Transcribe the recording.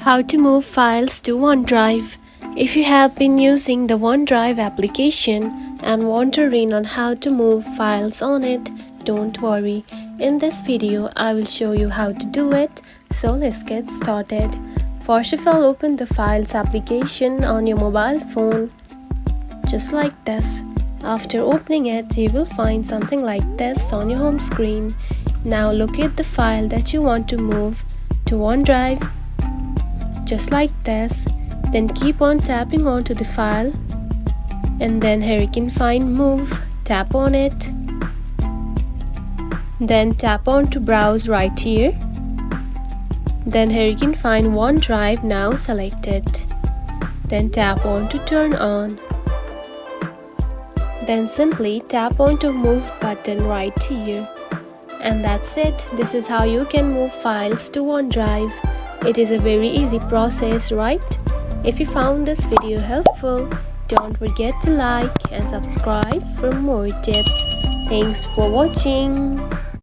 How to move files to OneDrive. If you have been using the OneDrive application and wondering on how to move files on it, don't worry. In this video, I will show you how to do it. So let's get started. First of all, open the Files application on your mobile phone, just like this. After opening it, you will find something like this on your home screen. Now locate the file that you want to move to OneDrive, just like this. Then keep on tapping onto the file, and then here you can find Move. Tap on it, then tap on to Browse right here. Then here you can find OneDrive. Now select it, then tap on to Turn On. Then simply tap on to Move button right here. And that's it. This is how you can move files to OneDrive. It is a very easy process, right? If you found this video helpful, don't forget to like and subscribe for more tips. Thanks for watching.